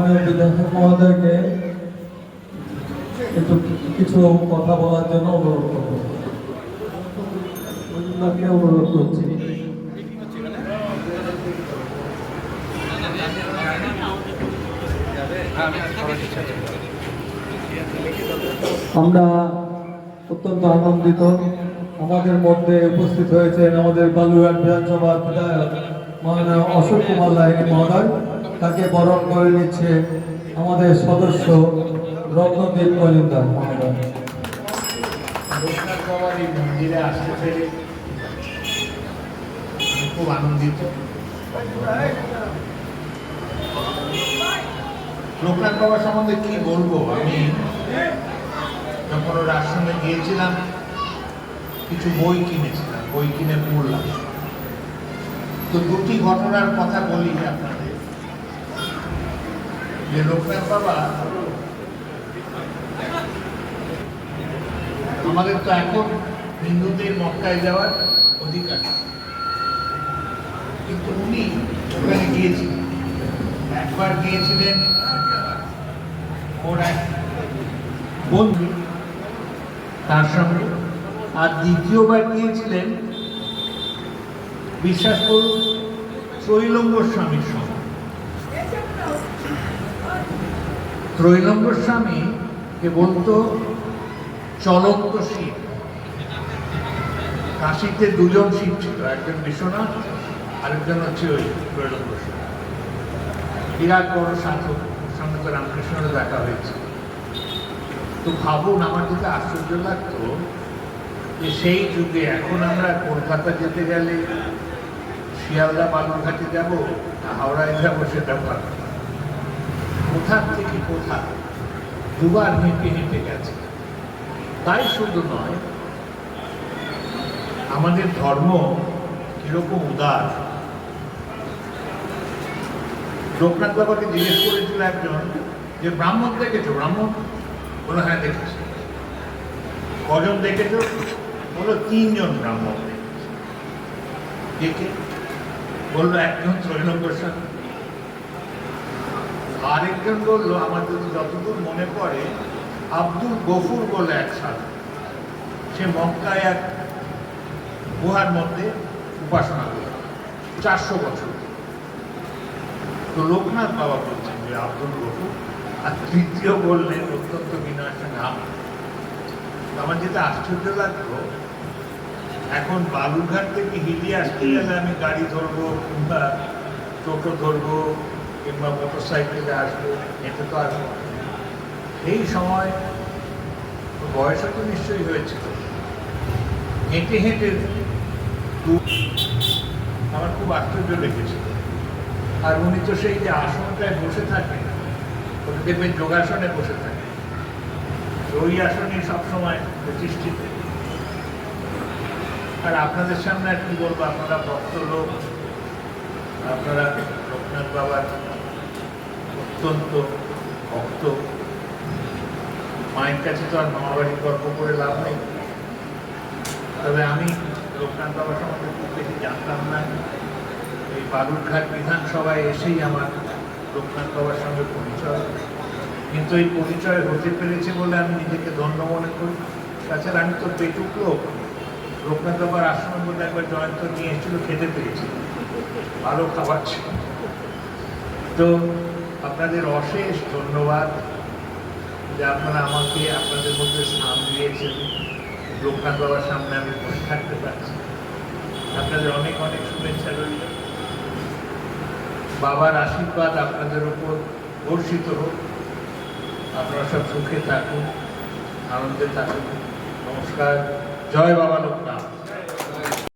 মাননীয় বিধায়ক মহোদয়কে একটু কিছু কথা বলার জন্য অনুরোধ করব। অনুরোধ করছি। আমরা অত্যন্ত আনন্দিত, আমাদের মধ্যে উপস্থিত হয়েছেন আমাদের বালুরঘাট বিধানসভার বিধায়ক মাননীয় অশোক কুমার লাহিড়ী মহোদয়। তাকে বরণ করে নিচ্ছে আমাদের সদস্য রত্নদীপ মজুমদার মহোদয়। লোকনাথ বাবার এই মন্দিরে আসতে পেরে খুব আনন্দিত। লোকনাথ বাবা সম্বন্ধে কি বলবো, আমি যখন ওর আশ্রমে গিয়েছিলাম কিছু বই কিনেছিলাম, বই কিনে পড়লাম। তো দুটি ঘটনার কথা বলি আপনাদের। যে লোকনাথ বাবা, আমাদের তো এখন হিন্দুদের মক্কায় যাওয়ার অধিকার, কিন্তু উনি ওখানে গিয়েছিলেন। একবার গিয়েছিলেন ওর এক বন্ধু তার সঙ্গে, আর দ্বিতীয়বার গিয়েছিলেন বিশ্বাস করুন ত্রৈলঙ্গ স্বামীর সঙ্গে। ত্রৈলঙ্গ স্বামীকে বলতো চলন্ত শিব। কাশীতে দুজন শিব ছিল, একজন বিশ্বনাথ, আরেকজন হচ্ছে ওই ত্রৈলঙ্গ স্বামী। বিরাট বড় সাধক, সঙ্গে তো রামকৃষ্ণেরও দেখা হয়েছে। তো ভাবুন, আমার যেটা আশ্চর্য লাগতো যে সেই যুগে, এখন আমরা কলকাতা যেতে গেলে শিয়ালদা বালুরঘাটে যাব না হাওড়ায় যাবো সেটা ভালো, কোথা থেকে কোথা দুবার হেঁটে হেঁটে গেছে। তাই শুধু নয়, আমাদের ধর্ম কিরকম উদার। লোকনাথ বাবাকে জিজ্ঞেস করেছিল একজন যে ব্রাহ্মণ দেখেছো? ব্রাহ্মণ বলো হ্যাঁ দেখেছি। কজন দেখেছো? বললো 3 জন ব্রাহ্মণ দেখেছি। কে? বললো একজন ত্রৈলঙ্গ স্বামী, আরেকজন বললো আমার যদি যতদূর মনে পড়ে আব্দুল গফুর বলে এক সাধু, সে মক্কায় এক গুহার মধ্যে উপাসনা করে 400 বছর। তো লোকনাথ বাবা বলছেন যে আব্দুল গফুর, আর তৃতীয় বললেন অত্যন্ত বিনয়ের সঙ্গে আমি। আমার যেটা আশ্চর্য লাগলো, এখন বালুরঘাট থেকে হিলি আসতে গেলে আমি গাড়ি ধরবো কিংবা টোটো ধরবো কিংবা মোটর সাইকেলে আসবো, হেঁটে তো আসবো। এই সময় বয়সও তো নিশ্চয়ই হয়েছিল, হেঁটে হেঁটে আমার খুব আশ্চর্য লেগেছিল। আর উনি তো সেই যে আসনটায় বসে থাকেন, ওটা দেখবেন যোগাসনে বসে থাকে, ওই আসনই সবসময় প্রতিষ্ঠিত। আর আপনাদের সামনে আর কি বলবো, আপনারা ভক্ত লোক, আপনারা লোকনাথ বাবার অত্যন্ত ভক্ত। মায়ের কাছে তো আর মামাবাড়ি গল্প করে লাভ নেই। তবে আমি লোকনাথ বাবা সম্বন্ধে খুব বেশি জানতাম না। এই বালুরঘাট বিধানসভায় এসেই আমার লোকনাথ বাবার সঙ্গে পরিচয়, কিন্তু এই পরিচয় হতে পেরেছে বলে আমি নিজেকে ধন্য মনে করি। তাছাড়া আমি তো পেটুক লোক, লোকনাথ বাবার আশ্রমের মধ্যে একবার জয়ন্ত নিয়ে এসেছিল, খেতে পেয়েছি, ভালো খাবার ছিল। তো আপনাদের অশেষ ধন্যবাদ যে আপনারা আমাকে আপনাদের মধ্যে স্থান দিয়েছেন, লোকনাথ বাবার সামনে আমি বসে থাকতে পারছি। আপনাদের অনেক অনেক শুভেচ্ছা রইল। বাবার আশীর্বাদ আপনাদের উপর বর্ষিত হোক। আপনারা সব সুখে থাকুন, আনন্দে থাকুন। নমস্কার। জয় বাবা লোকনাথ।